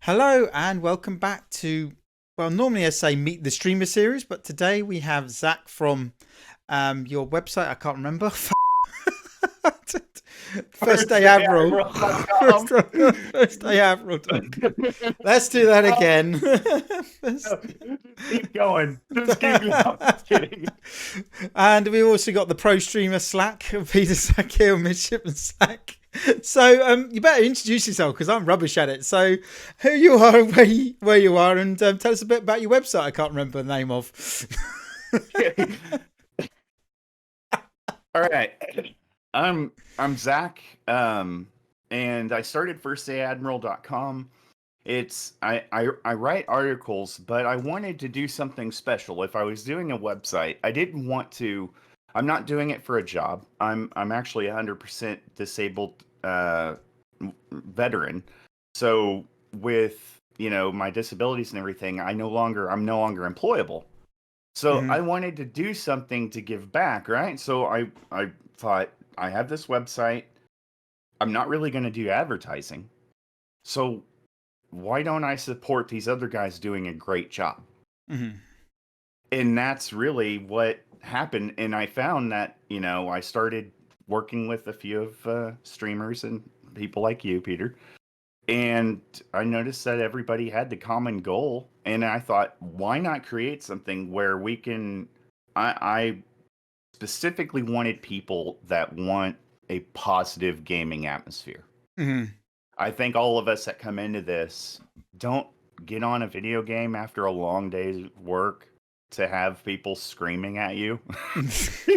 Hello and welcome back to, well, normally I say Meet the Streamer series, but today we have Zach from your website. I can't remember. First day Admiral. First, Firstdayadmiral.com. first day Admiral. Let's do that again. Just keep going. Just keep going. Just kidding. And we've also got the pro streamer Slack, Peter Sack here, Midshipman Slack. So you better introduce yourself because I'm rubbish at it. So who you are, where you are, and tell us a bit about your website. I can't remember the name of. All right. I'm Zach. And I started firstdayadmiral.com. I write articles, but I wanted to do something special. If I was doing a website, I didn't want to. I'm not doing it for a job. I'm actually 100% disabled veteran. So with my disabilities and everything, I'm no longer employable. So Mhm. I wanted to do something to give back, right? So I thought I have this website. I'm not really going to do advertising. So why don't I support these other guys doing a great job? Mhm. And that's really what happened. And I found that, I started working with a few of streamers and people like you, Peter. And I noticed that everybody had the common goal. And I thought, why not create something where we can. I specifically wanted people that want a positive gaming atmosphere. Mhm. I think all of us that come into this don't get on a video game after a long day's work to have people screaming at you.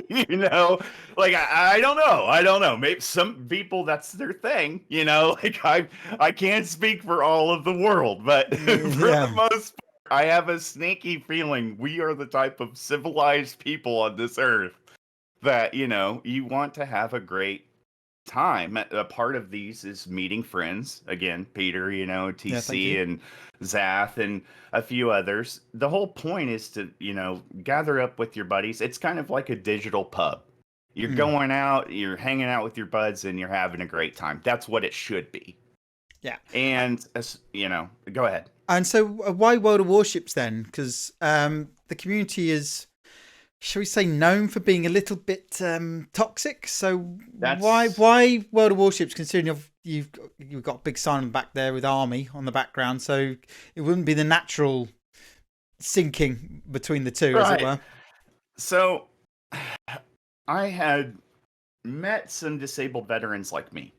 you know, like I don't know. I don't know. Maybe some people that's their thing. Like I can't speak for all of the world, but for the Yeah. most part, I have a sneaky feeling we are the type of civilized people on this earth that you want to have a great time. A part of these is meeting friends. Again, Peter, Yeah. Thank TC you. and Zath and a few others. The whole point is to, gather up with your buddies. It's kind of like a digital pub. You're Mm. going out, you're hanging out with your buds, and you're having a great time. That's what it should be. Yeah. And, go ahead. And so, why World of Warships then? Because the community is, shall we say, known for being a little bit toxic. So That's why World of Warships? Considering you've got a big sign back there with Army on the background, so it wouldn't be the natural syncing between the two, as it right. were. So, I had met some disabled veterans like me.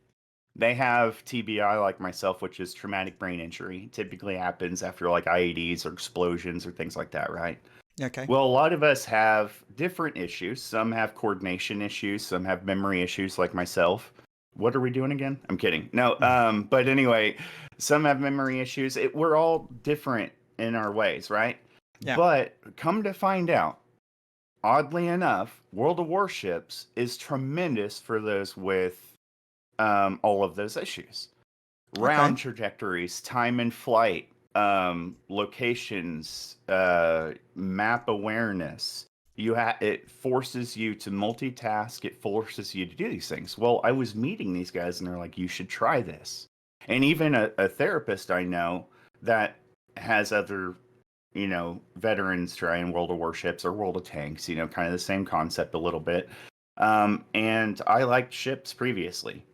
They have TBI like myself, which is traumatic brain injury. Typically happens after like IEDs or explosions or things like that, right? Okay. Well, a lot of us have different issues. Some have coordination issues, some have memory issues like myself. What are we doing again? I'm kidding. No, but anyway, some have memory issues. We're all different in our ways, right? Yeah. But come to find out, oddly enough, World of Warships is tremendous for those with all of those issues. Okay. Round trajectories, time in flight, locations, map awareness. It forces you to multitask. It forces you to do these things. Well, I was meeting these guys, and they're like, "You should try this." And even a therapist I know that has other, veterans trying World of Warships or World of Tanks. Kind of the same concept a little bit. And I liked ships previously.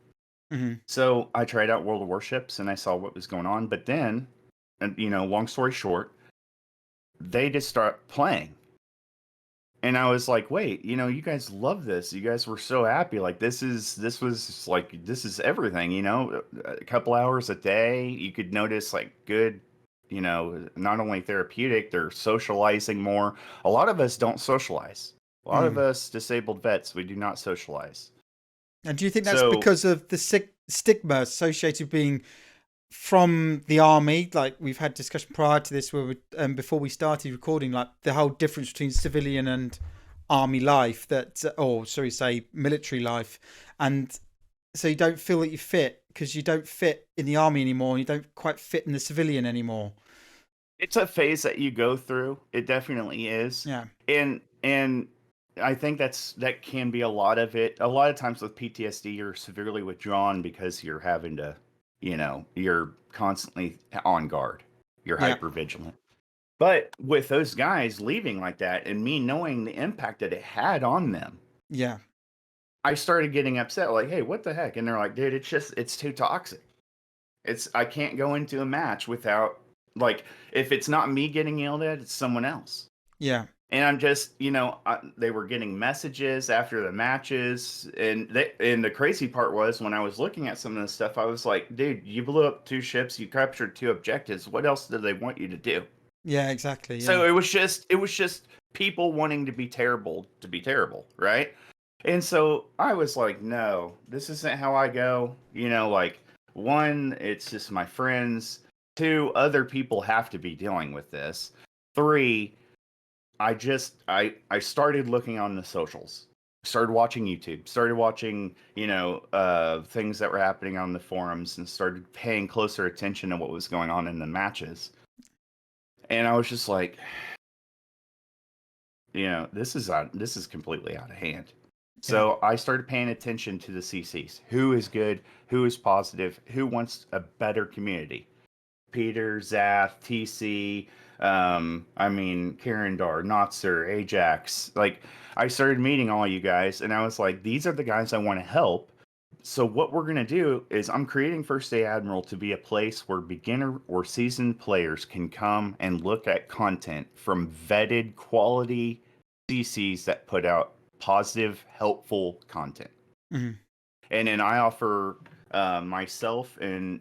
Hmm. So I tried out World of Warships and I saw what was going on. But then, and long story short, they just start playing. And I was like, wait, you guys love this. You guys were so happy. Like this is everything, a couple hours a day. You could notice like good, not only therapeutic, they're socializing more. A lot of us don't socialize. A lot of Mm. us disabled vets, we do not socialize. And do you think that's So because of the stigma associated with being from the army? Like we've had discussion prior to this, where before we started recording, like the whole difference between civilian and army life, that, or sorry, say military life, and so you don't feel that you fit because you don't fit in the army anymore, and you don't quite fit in the civilian anymore. it's a phase that you go through. It definitely is. Yeah. And I think that can be a lot of it. A lot of times with PTSD, you're severely withdrawn because you're having to, you're constantly on guard. You're Yeah. hyper vigilant. But with those guys leaving like that and me knowing the impact that it had on them, Yeah. I started getting upset. Like, hey, what the heck? And they're like, dude, it's too toxic. I can't go into a match without, like, if it's not me getting yelled at, it's someone else. Yeah. And I'm just, they were getting messages after the matches, and the crazy part was when I was looking at some of this stuff, I was like, dude, you blew up 2 ships, you captured 2 objectives. What else do they want you to do? Yeah, exactly. Yeah. So it was just people wanting to be terrible, right? And so I was like, no, this isn't how I go. Like, one, it's just my friends. 2, other people have to be dealing with this. 3, I started looking on the socials, started watching YouTube, started watching, things that were happening on the forums, and started paying closer attention to what was going on in the matches. And I was just like, this is completely out of hand. So I started paying attention to the CCs. Who is good? Who is positive? Who wants a better community? Peter, Zath, TC, Karendar, Notzer, Ajax. Like, I started meeting all you guys, and I was like, these are the guys I want to help. So what we're going to do is I'm creating First Day Admiral to be a place where beginner or seasoned players can come and look at content from vetted quality CCs that put out positive, helpful content. Mm-hmm. And then I offer myself and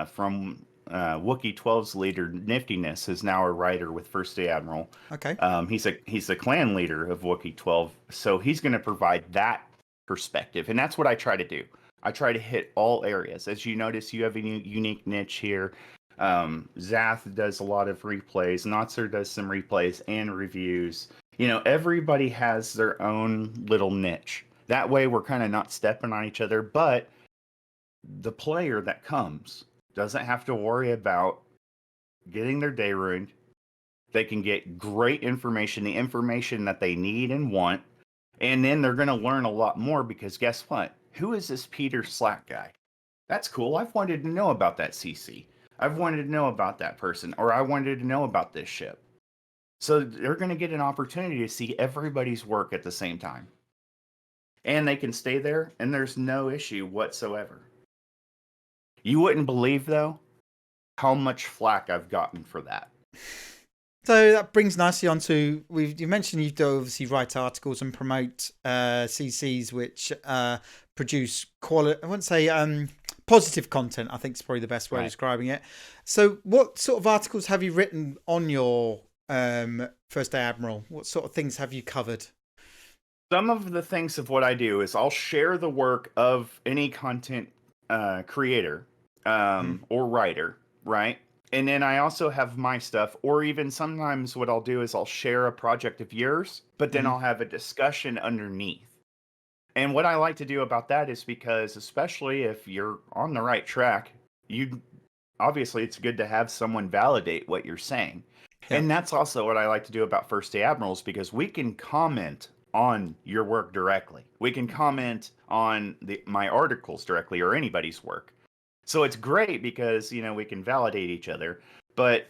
from Wookiee 12's leader, Niftiness, is now a writer with First Day Admiral. Okay. He's the clan leader of Wookiee 12, so he's going to provide that perspective, and that's what I try to do. I try to hit all areas. As you notice, you have a unique niche here. Zath does a lot of replays. Notzer does some replays and reviews. Everybody has their own little niche. That way, we're kind of not stepping on each other, but the player that comes doesn't have to worry about getting their day ruined. They can get great information, the information that they need and want, and then they're going to learn a lot more because guess what? Who is this Peter Slack guy? That's cool. I've wanted to know about that CC. I've wanted to know about that person, or I wanted to know about this ship. So they're going to get an opportunity to see everybody's work at the same time. And they can stay there, and there's no issue whatsoever. You wouldn't believe, though, how much flack I've gotten for that. So that brings nicely on to, you mentioned you do obviously write articles and promote CCs which produce quality, I wouldn't say positive content, I think is probably the best way of describing it. So what sort of articles have you written on your First Day Admiral? What sort of things have you covered? Some of the things of what I do is I'll share the work of any content creator or writer, right? And then I also have my stuff, or even sometimes what I'll do is I'll share a project of yours, but then I'll have a discussion underneath. And what I like to do about that is because, especially if you're on the right track, obviously it's good to have someone validate what you're saying. Yeah. And that's also what I like to do about First Day Admirals, because we can comment on your work directly. We can comment on my articles directly, or anybody's work. So it's great because, we can validate each other. But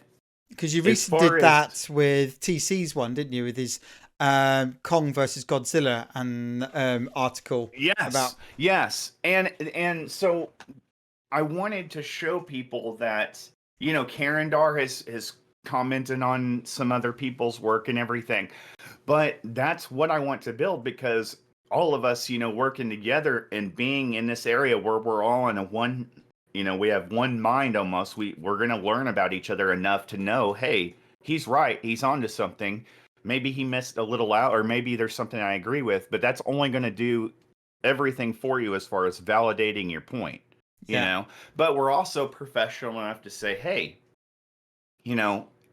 because you recently did that with TC's one, didn't you? With his Kong versus Godzilla and article. Yes. And so I wanted to show people that, Karendar has commented on some other people's work and everything. But that's what I want to build, because all of us, working together and being in this area where we're all in we have one mind almost. We're going to learn about each other enough to know, hey, he's right. He's onto something. Maybe he missed a little out, or maybe there's something I agree with, but that's only going to do everything for you as far as validating your point, you know? But we're also professional enough to say, hey,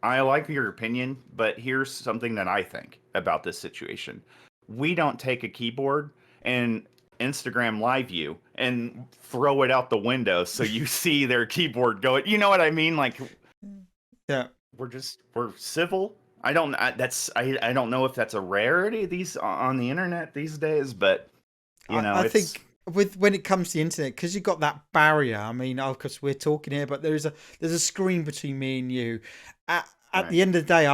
I like your opinion, but here's something that I think about this situation. We don't take a keyboard and Instagram live you and throw it out the window so you see their keyboard go. You know what I mean? Like, we're civil. I don't know if that's a rarity on the internet these days, but I think with when it comes to the internet, because you've got that barrier. I mean, of course we're talking here, but there's a screen between me and you. At Right. the end of the day,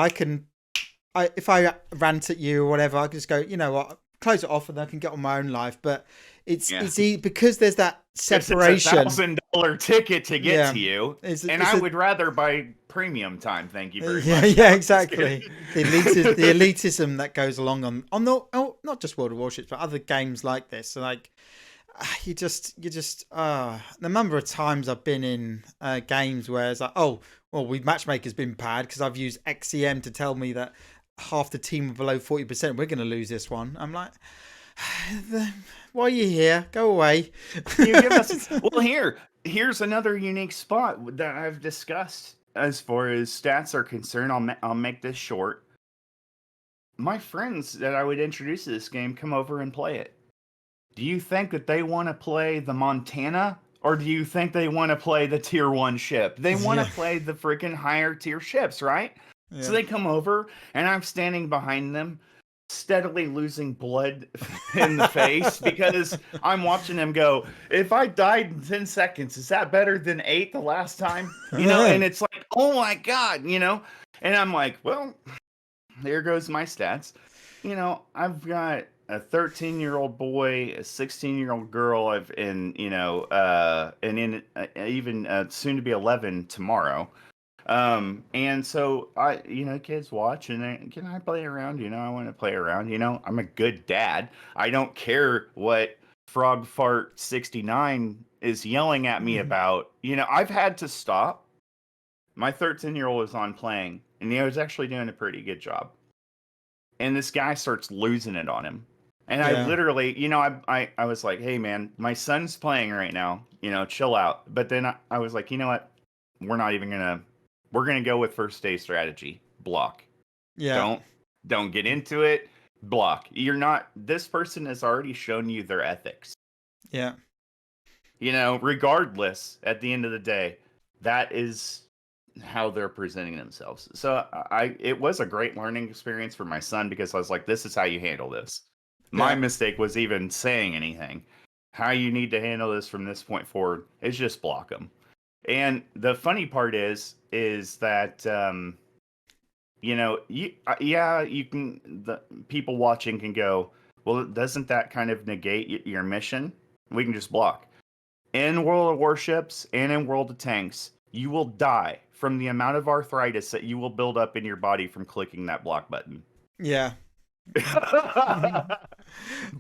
if I rant at you or whatever, I can just go, you know what, close it off, and I can get on my own life. But Yeah. because there's that Because it's a separation. $1,000 ticket to get Yeah, to you, and it's I a would rather buy premium time. Thank you very yeah, much. yeah, No, just kidding. exactly. The elitism that goes along on the not just World of Warships, but other games like this. So like, you just the number of times I've been in games where it's like, oh, well, we matchmaker's been bad because I've used XEM to tell me that half the team are below 40%. We're going to lose this one. I'm like, why are you here? Go away. You give us well here's another unique spot that I've discussed as far as stats are concerned. I'll make this short. My friends that I would introduce to this game come over and play it. Do you think that they want to play the Montana, or do you think they want to play the tier 1 ship? They want to Yeah, play the freaking higher tier ships, right? So yeah. they come over, and I'm standing behind them, steadily losing blood in the face because I'm watching them go, if I died in 10 seconds, is that better than 8 the last time? And it's like, oh my God, And I'm like, well, there goes my stats. I've got a 13-year-old boy, a 16-year-old girl, and in even soon to be 11 tomorrow. And so kids watch and can I play around? I want to play around. I'm a good dad. I don't care what Frog Fart 69 is yelling at me about. I've had to stop. My 13-year-old was on playing, and he was actually doing a pretty good job. And this guy starts losing it on him. And I Yeah. literally, I was like, hey man, my son's playing right now, chill out. But then I was like, you know what? We're gonna go with first day strategy. Block. Yeah. Don't get into it. Block. This person has already shown you their ethics. Yeah. Regardless, at the end of the day, that is how they're presenting themselves. So it was a great learning experience for my son because I was like, this is how you handle this. My Yeah. mistake was even saying anything. How you need to handle this from this point forward is just block them. And the funny part is that you can the people watching can go, well, doesn't that kind of negate your mission? We can just block. In World of Warships and in World of Tanks, you will die from the amount of arthritis that you will build up in your body from clicking that block button. Yeah. But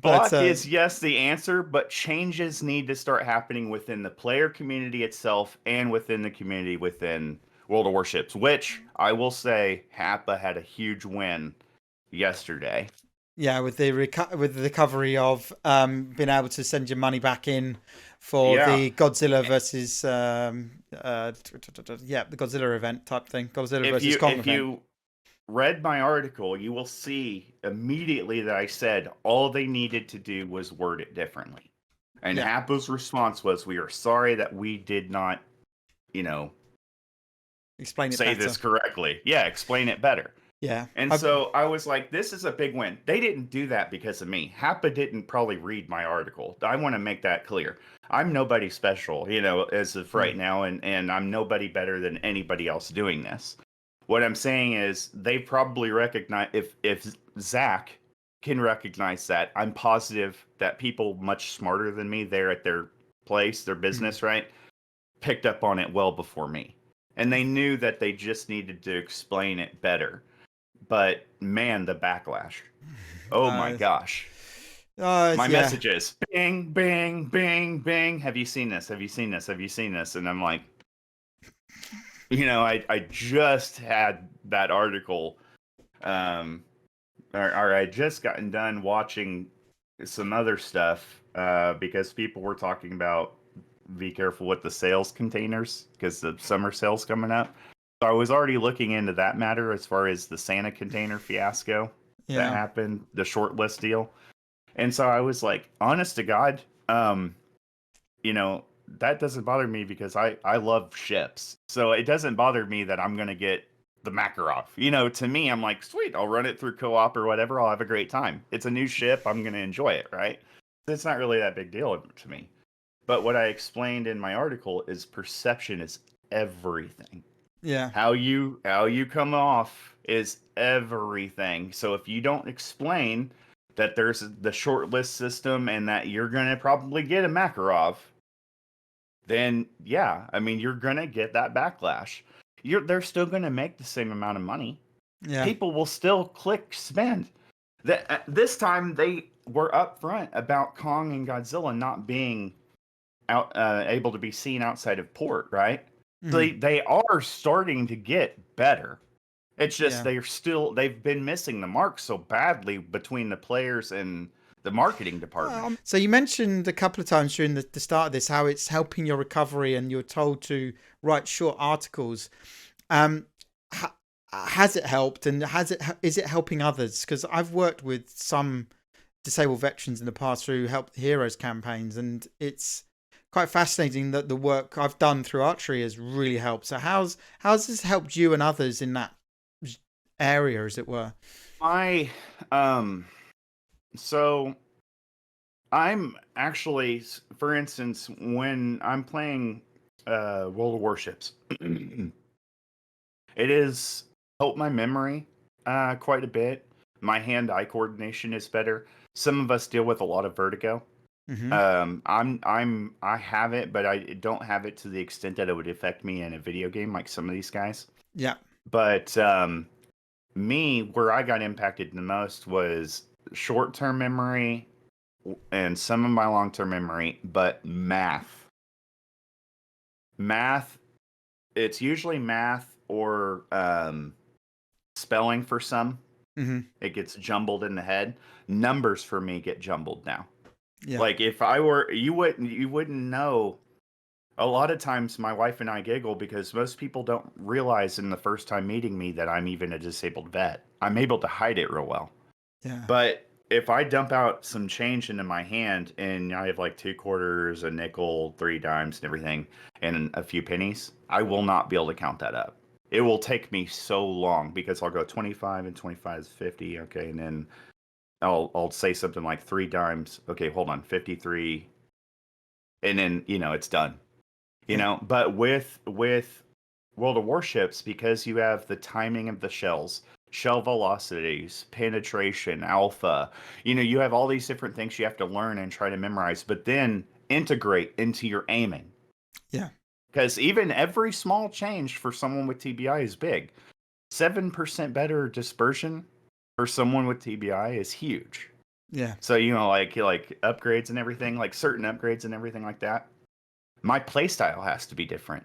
Block is, yes, the answer, but changes need to start happening within the player community itself and within the community within World of Warships, which I will say Happa had a huge win yesterday. yeah, with the with the recovery of being able to send your money back in for Yeah. the Godzilla versus yeah, the Godzilla event type thing, Godzilla If versus you Kong if event. you read my article, you will see immediately that I said all they needed to do was word it differently. And Yeah, Happo's response was, we are sorry that we did not, you know, explain it say better. this correctly. Yeah, explain it better. Yeah, And so I was like, this is a big win. They didn't do that because of me. Happa didn't probably read my article. I want to make that clear. I'm nobody special, as of right now, and I'm nobody better than anybody else doing this. What I'm saying is they probably recognize if Zach can recognize that, I'm positive that people much smarter than me there at their place, their business, right, picked up on it well before me. And they knew that they just needed to explain it better. But man, the backlash. Oh my gosh. My yeah, messages. Bing, bing, bing, bing. Have you seen this? Have you seen this? Have you seen this? And I'm like, I just had that article, or I just gotten done watching some other stuff because people were talking about be careful with the sales containers because the summer sale's coming up. So I was already looking into that matter as far as the Santa container fiasco that yeah, happened, the short list deal. And so I was like, honest to God, that doesn't bother me because I love ships. So it doesn't bother me that I'm going to get the Makarov. To me, I'm like, sweet, I'll run it through co-op or whatever. I'll have a great time. It's a new ship. I'm going to enjoy it, right? it's not really that big deal to me. But what I explained in my article is perception is everything. Yeah. How you come off is everything. So if you don't explain that there's the short list system and that you're gonna probably get a Makarov, then yeah, I mean you're gonna get that backlash. They're still gonna make the same amount of money. Yeah. People will still click spend. This time they were upfront about Kong and Godzilla not being able to be seen outside of port, right? So Mhm. they are starting to get better. It's just Yeah. they've been missing the mark so badly between the players and the marketing department. So you mentioned a couple of times during the start of this how it's helping your recovery and you're told to write short articles. Um, ha- has it helped, and is it helping others? Because I've worked with some disabled veterans in the past through Help the Heroes campaigns, and it's quite fascinating that the work I've done through archery has really helped. So how's this helped you and others in that area, as it were? I so I'm actually, for instance, when I'm playing World of Warships, it has helped my memory quite a bit. My hand-eye coordination is better. Some of us deal with a lot of vertigo. Hmm. I have it, but I don't have it to the extent that it would affect me in a video game like some of these guys. Yeah. But me, where I got impacted the most was short-term memory and some of my long-term memory, but math, it's usually math or spelling for some. Hmm. It gets jumbled in the head. Numbers for me get jumbled now. Yeah. Like if I were, you wouldn't know. A lot of times my wife and I giggle because most people don't realize in the first time meeting me that I'm even a disabled vet. I'm able to hide it real well. Yeah. But if I dump out some change into my hand and I have like 2 quarters, a nickel, 3 dimes, and everything, and a few pennies, I will not be able to count that up. It will take me so long because I'll go 25 and 25 is 50, okay, and then I'll say something like 3 dimes. Okay, hold on, 53, and then it's done. Yeah. But with World of Warships, because you have the timing of the shells, shell velocities, penetration, alpha, you have all these different things you have to learn and try to memorize, but then integrate into your aiming. Yeah. Because even every small change for someone with TBI is big. 7% better dispersion for someone with TBI is huge. Yeah. So, like upgrades and everything, like certain upgrades and everything like that, my playstyle has to be different.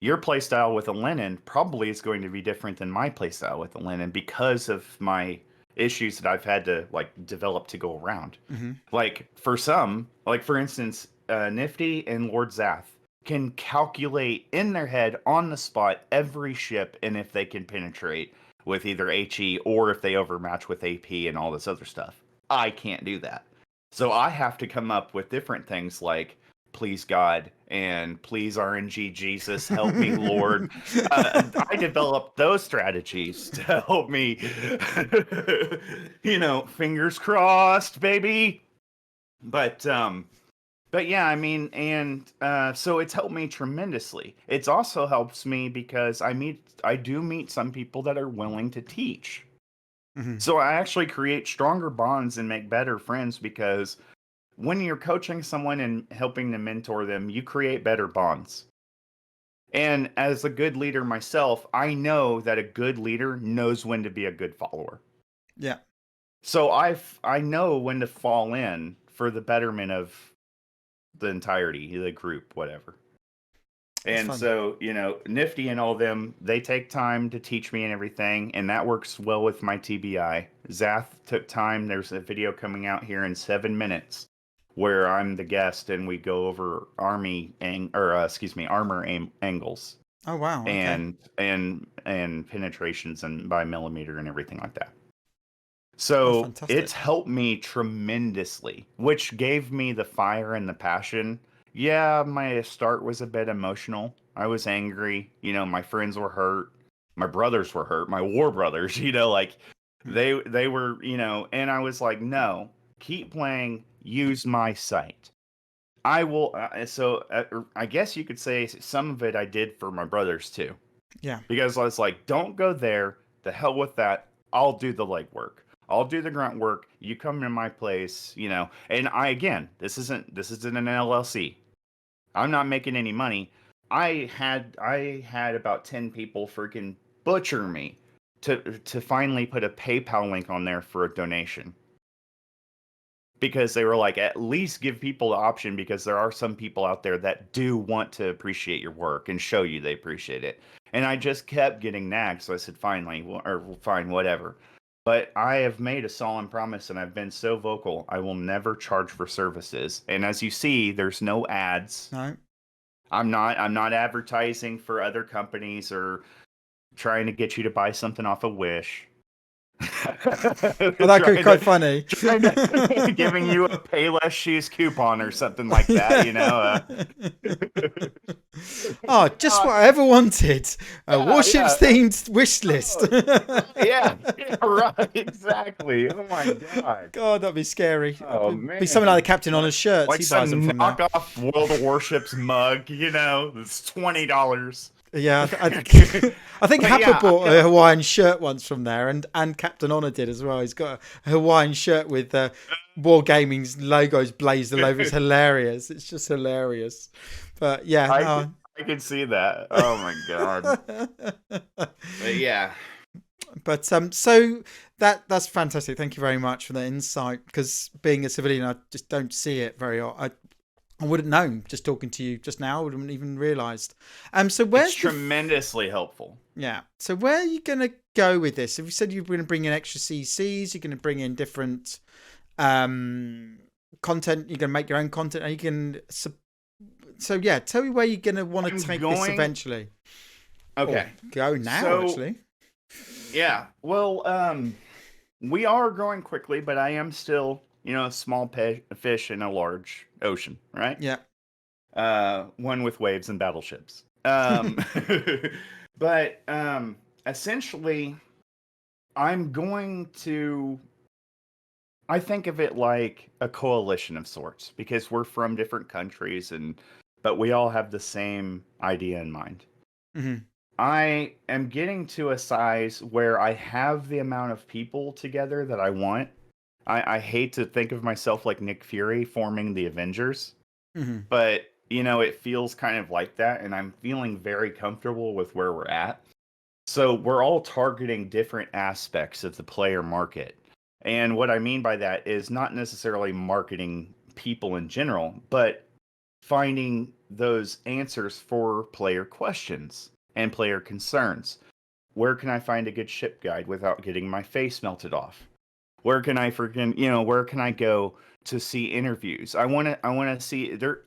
Your playstyle with a Lenin probably is going to be different than my playstyle with a Lenin because of my issues that I've had to like develop to go around. Hmm. Like for some, like for instance, Nifty and Lord Zath can calculate in their head on the spot every ship and if they can penetrate with either HE or if they overmatch with AP and all this other stuff. I can't do that. So I have to come up with different things like please God and please RNG Jesus, help me Lord. I developed those strategies to help me, fingers crossed, baby. But yeah, I mean, and so it's helped me tremendously. It's also helps me because I do meet some people that are willing to teach. Hmm. So I actually create stronger bonds and make better friends because when you're coaching someone and helping to mentor them, you create better bonds. And as a good leader myself, I know that a good leader knows when to be a good follower. Yeah. So I know when to fall in for the betterment of the entirety, the group, whatever. That's And fun. so, Nifty and all them, they take time to teach me and everything, and that works well with my TBI. Zath took time. There's a video coming out here in 7 minutes where I'm the guest and we go over armor angles Oh wow. Okay. and penetrations and by millimeter and everything like that. That's So it's fantastic. helped me tremendously, which gave me the fire and the passion. Yeah, my start was a bit emotional. I was angry. My friends were hurt. My brothers were hurt. My war brothers, like Hmm. they were, and I was like, no, keep playing. use my site. I will. I guess you could say some of it I did for my brothers too, Yeah. because I was like, don't go there. The hell with that. I'll do the legwork. I'll do the grunt work. You come in my place, you know. And this isn't an LLC. I'm not making any money. I had about 10 people freaking butcher me to finally put a PayPal link on there for a donation. Because they were like, at least give people the option, because there are some people out there that do want to appreciate your work and show you they appreciate it. And I just kept getting nagged, so I said, finally, or fine, whatever. But I have made a solemn promise, and I've been so vocal, I will never charge for services. And as you see, there's no ads. No. I'm not advertising for other companies or trying to get you to buy something off of Wish. Well, that could be quite funny. Giving you a Payless Shoes coupon or something like that, you know. Oh, just what I ever wanted. A Warships themed wish list. Yeah, right, exactly. Oh my god. God, that'd be scary. Oh, It'd man. be something like the Captain Honor's shirts. Like He buys some them from there. knockoff World of Warships mug, you know, it's $20. Yeah, I think But Happer yeah, bought a Hawaiian shirt once from there, and Captain Honor did as well. He's got a Hawaiian shirt with Wargaming's logos blazed all over. It's hilarious. It's just hilarious. But yeah, I can see that. Oh my god. But yeah. But so that's fantastic. Thank you very much for the insight. Because being a civilian, I just don't see it very often. I wouldn't know. Just talking to you just now, I wouldn't even realised. So where's It's tremendously helpful. Yeah. So where are you going to go with this? If you said you're going to bring in extra CCs, you're going to bring in different content, you're going to make your own content, and you can. So yeah, tell me where you're going to want to take this eventually. Okay. Or go now, actually. Yeah. Well, we are growing quickly, but I am still, you know, a small fish in a large ocean, right? Yeah. One with waves and battleships. But essentially, I'm going to. I think of it like a coalition of sorts, because we're from different countries, but we all have the same idea in mind. Mm-hmm. I am getting to a size where I have the amount of people together that I want. I hate to think of myself like Nick Fury forming the Avengers, but you know, it feels kind of like that, and I'm feeling very comfortable with where we're at. So we're all targeting different aspects of the player market. And what I mean by that is not necessarily marketing people in general, but finding those answers for player questions and player concerns. Where can I find a good ship guide without getting my face melted off? Where can I where can I go to see interviews? I want to see there.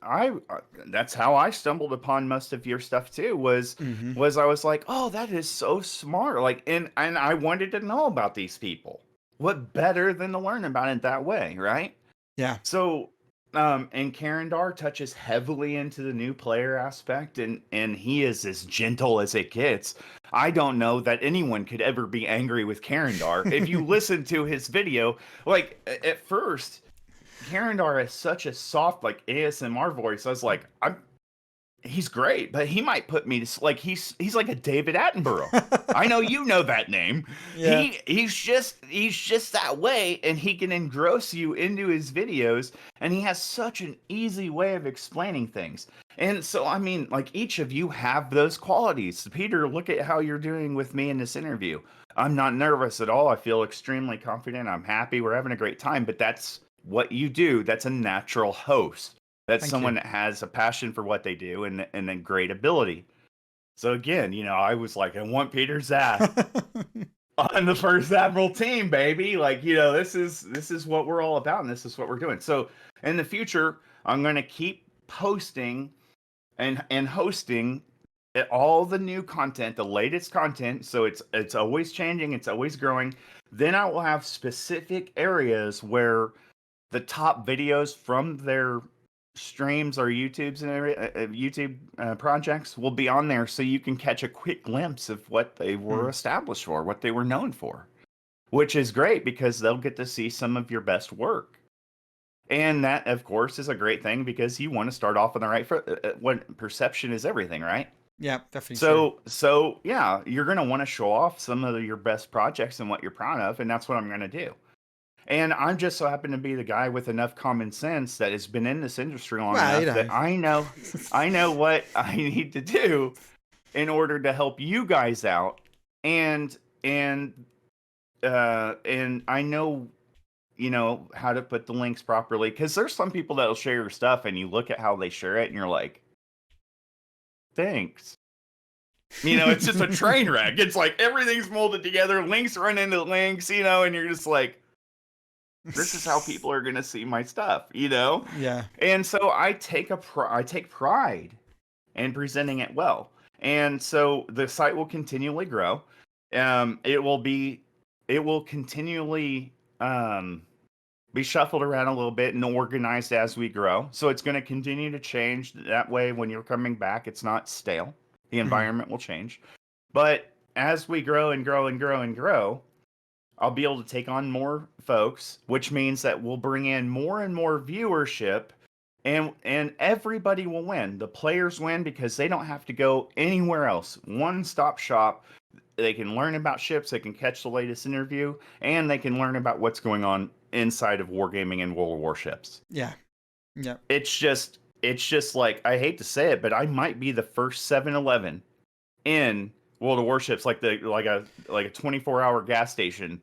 That's how I stumbled upon most of your stuff too. Was I was like, oh, that is so smart. Like, and I wanted to know about these people. What better than to learn about it that way, right? Yeah. So, and Karandar touches heavily into the new player aspect, and he is as gentle as it gets. I don't know that anyone could ever be angry with Karandar. If you listen to his video, like at first, Karandar has such a soft, like ASMR voice. I was like, he's great, but he might put me to like he's like a David Attenborough. I know you know that name. Yeah. He's just that way, and he can engross you into his videos, and he has such an easy way of explaining things. And so, I mean, like, each of you have those qualities. Peter, look at how you're doing with me in this interview. I'm not nervous at all. I feel extremely confident. I'm happy. We're having a great time. But that's what you do. That's a natural host. That's someone that has a passion for what they do and then great ability. So again, you know, I was like, I want Peter's ass on the First Admiral team, baby. Like, you know, this is what we're all about, and this is what we're doing. So in the future, I'm going to keep posting and hosting all the new content, the latest content. So it's always changing, it's always growing. Then I will have specific areas where the top videos from their streams or YouTube's and YouTube projects will be on there, so you can catch a quick glimpse of what they were established for, what they were known for, which is great because they'll get to see some of your best work. And that, of course, is a great thing because you want to start off on the right foot. What perception is everything, right? Yeah, definitely true. So yeah, you're gonna want to show off some of your best projects and what you're proud of, and that's what I'm gonna do. And I'm just so happen to be the guy with enough common sense that has been in this industry long Well, enough that I know what I need to do in order to help you guys out, and and I know how to put the links properly because there's some people that'll share your stuff and you look at how they share it and you're like, thanks. It's just a train wreck. It's like everything's molded together, links run into links, and you're just like, this is how people are going to see my stuff. Yeah. And so I take pride in presenting it well. And so the site will continually grow. It will continually be shuffled around a little bit and organized as we grow. So it's going to continue to change. That way, when you're coming back, it's not stale. The environment will change. But as we grow and grow and grow and grow, I'll be able to take on more folks, which means that we'll bring in more and more viewership, and everybody will win. The players win because they don't have to go anywhere else. One-stop shop. They can learn about ships, they can catch the latest interview, and they can learn about what's going on inside of Wargaming and World of Warships. Yeah. Yeah. It's just like, I hate to say it, but I might be the first 7-Eleven in World of Warships, like a 24-hour gas station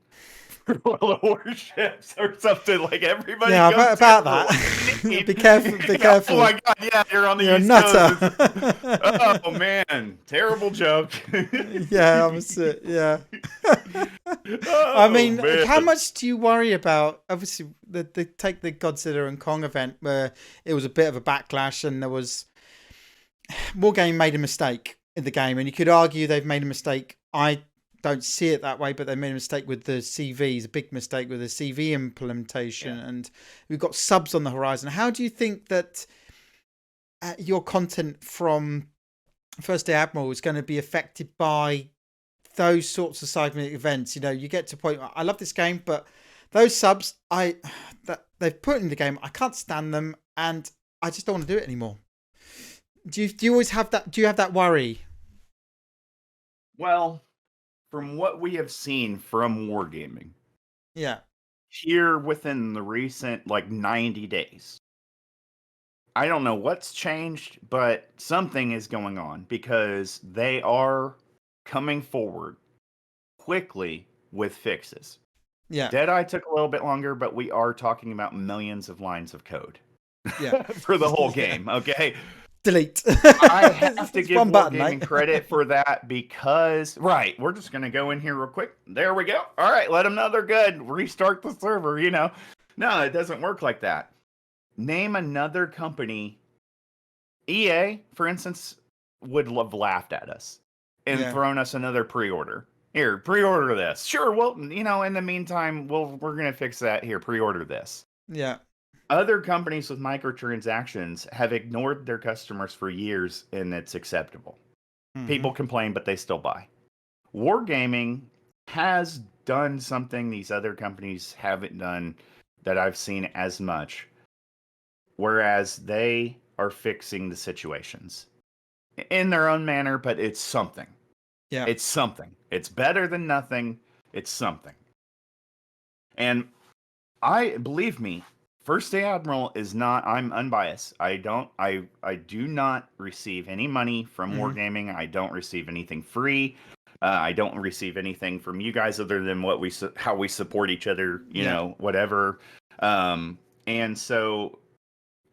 for World of Warships or something. Like everybody. Yeah, goes about that. Be careful. Be careful. Oh my God! Yeah, you're on the You're a East nutter. Coast. Oh man, terrible joke. Yeah, yeah. Oh, I mean, man. how much do you worry about? Obviously, they take the Godzilla and Kong event where it was a bit of a backlash, and there was Wargaming made a mistake in the game, and you could argue they've made a mistake. I don't see it that way, but they made a mistake with the CVs, a big mistake with the CV implementation, and we've got subs on the horizon. How do you think that your content from First Day Admiral is going to be affected by those sorts of seismic events? You get to a point, I love this game, but those subs that they've put in the game, I can't stand them, and I just don't want to do it anymore. Do you always have that? Do you have that worry? Well, from what we have seen from Wargaming, Yeah, here within the recent 90 days, I don't know what's changed, but something is going on because they are coming forward quickly with fixes. yeah, Deadeye took a little bit longer, but we are talking about millions of lines of code yeah. for the whole game. Okay. Delete. I have to It's give one button, Wargaming mate. credit for that because, right, we're just going to go in here real quick. There we go. All right, let them know they're good. Restart the server, No, it doesn't work like that. Name another company. EA, for instance, would have laughed at us and thrown us another pre-order. Here, pre-order this. Sure, well, in the meantime, we're going to fix that. Here, pre-order this. Yeah. Other companies with microtransactions have ignored their customers for years, and it's acceptable. Mm-hmm. People complain, but they still buy. Wargaming has done something these other companies haven't done that I've seen as much, whereas they are fixing the situations in their own manner, but it's something. Yeah. It's something. It's better than nothing. It's something. And believe me, First Day Admiral is not, I'm unbiased. I do not receive any money from Wargaming. I don't receive anything free. I don't receive anything from you guys other than how we support each other, whatever. And so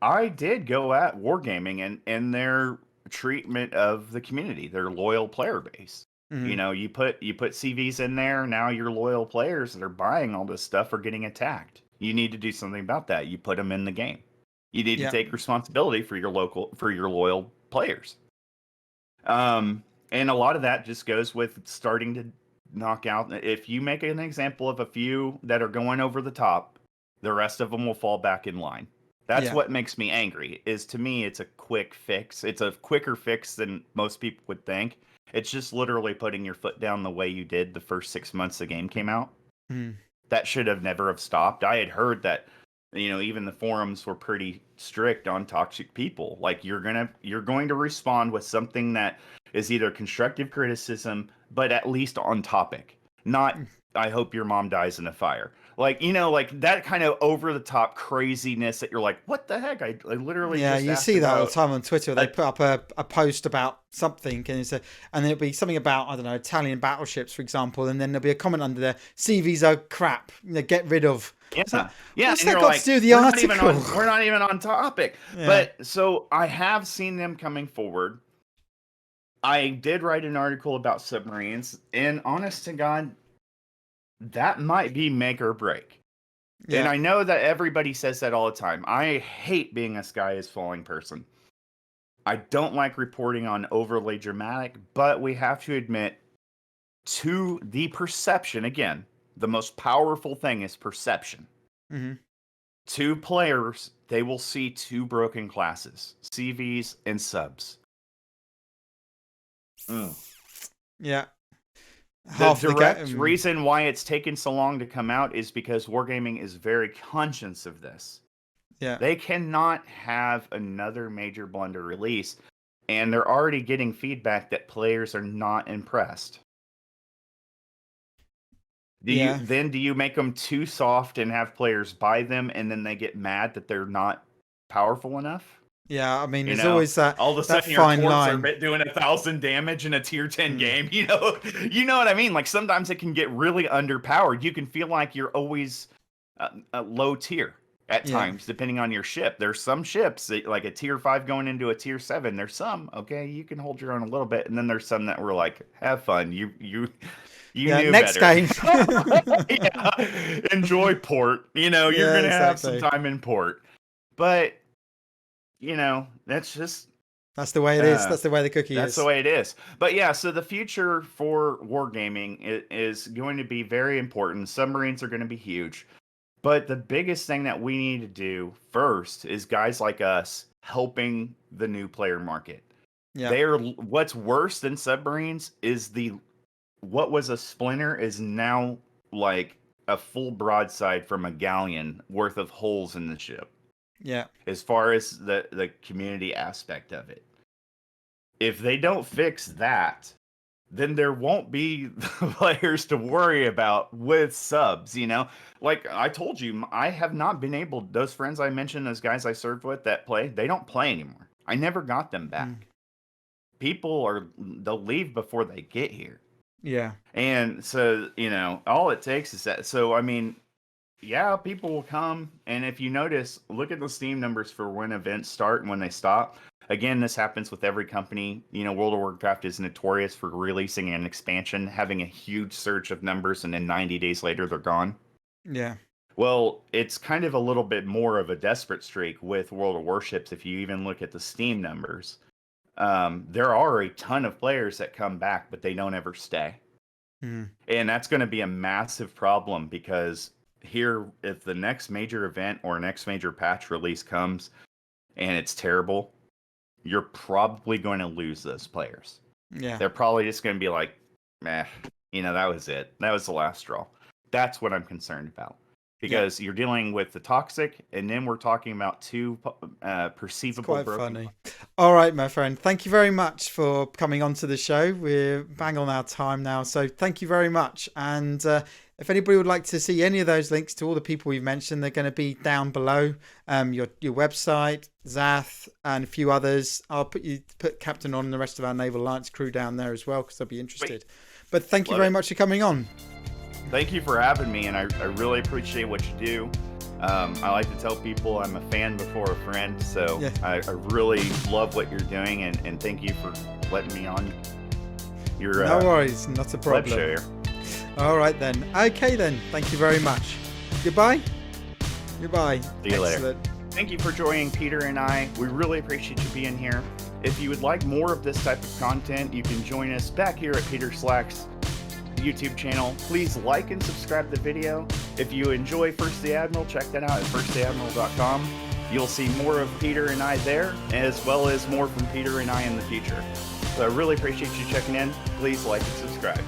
I did go at Wargaming and their treatment of the community, their loyal player base. You put CVs in there. Now your loyal players that are buying all this stuff are getting attacked. You need to do something about that. You put them in the game. You need to take responsibility for your loyal players. And a lot of that just goes with starting to knock out. If you make an example of a few that are going over the top, the rest of them will fall back in line. That's what makes me angry. To me, it's a quick fix. It's a quicker fix than most people would think. It's just literally putting your foot down the way you did the first 6 months the game came out. That should have never have stopped. I had heard that even the forums were pretty strict on toxic people. Like you're going to respond with something that is either constructive criticism, but at least on topic. Not, I hope your mom dies in a fire. Like, like that kind of over the top craziness that you're like, what the heck? I literally Yeah, just you asked see that all the about time on Twitter. They put up a post about something, and and it'll be something about, I don't know, Italian battleships, for example, and then there'll be a comment under there: CVs are crap. Get rid of. Yeah, What's and that you're got like, to do with the article? we're not even on topic. Yeah. But so I have seen them coming forward. I did write an article about submarines, and honest to God, that might be make or break. Yeah. And I know that everybody says that all the time. I hate being a sky is falling person. I don't like reporting on overly dramatic, but we have to admit to the perception, again, the most powerful thing is perception. Mm-hmm. Two players, they will see two broken classes, CVs and subs. Yeah. The direct reason why it's taken so long to come out is because Wargaming is very conscious of this. Yeah. They cannot have another major blunder release, and they're already getting feedback that players are not impressed. Do you make them too soft and have players buy them, and then they get mad that they're not powerful enough? Yeah, I mean, there's always that all of a sudden your torps are doing 1,000 damage in a tier 10 game. You know what I mean? Like sometimes it can get really underpowered. You can feel like you're always a low tier at times, depending on your ship. There's some ships that, like a tier 5 going into a tier 7. There's some, okay, you can hold your own a little bit, and then there's some that were like, have fun. You knew next better. game. Enjoy port. You're gonna have some time in port, but. That's the way it is. That's the way the cookie is. That's the way it is. But yeah, so the future for Wargaming is going to be very important. Submarines are going to be huge. But the biggest thing that we need to do first is guys like us helping the new player market. Yeah. What's worse than submarines is what was a splinter is now like a full broadside from a galleon worth of holes in the ship. Yeah. As far as the community aspect of it. If they don't fix that, then there won't be players to worry about with subs, Like I told you, I have not been able, those friends I mentioned, those guys I served with that play, they don't play anymore. I never got them back. People they'll leave before they get here. Yeah. And so, all it takes is that. So, I mean, yeah, people will come, and if you notice, look at the Steam numbers for when events start and when they stop. Again, this happens with every company. World of Warcraft is notorious for releasing an expansion, having a huge surge of numbers, and then 90 days later, they're gone. Yeah. Well, it's kind of a little bit more of a desperate streak with World of Warships if you even look at the Steam numbers. There are a ton of players that come back, but they don't ever stay. And that's going to be a massive problem because here, if the next major event or next major patch release comes and it's terrible, you're probably going to lose those players. Yeah. They're probably just going to be like, meh, that was it. That was the last straw. That's what I'm concerned about. Because you're dealing with the toxic, and then we're talking about two perceivable it's quite broken. Funny. All right, my friend. Thank you very much for coming onto the show. We're bang on our time now, so thank you very much. And if anybody would like to see any of those links to all the people we've mentioned, they're going to be down below. Your website, Zath, and a few others. I'll put Captain on and the rest of our Naval Alliance crew down there as well because they'll be interested. But thank you very much for coming on. Thank you for having me, and I really appreciate what you do. I like to tell people I'm a fan before a friend, so I really love what you're doing, and thank you for letting me on your no worries, not a problem. Web show here. All right then. Okay then. Thank you very much. Goodbye. Goodbye. See you later. Thank you for joining Peter and I. We really appreciate you being here. If you would like more of this type of content, you can join us back here at Peter Slack's YouTube channel. Please like and subscribe the video. If you enjoy First the Admiral, check that out at firsttheadmiral.com. You'll see more of Peter and I there, as well as more from Peter and I in the future. So I really appreciate you checking in. Please like and subscribe.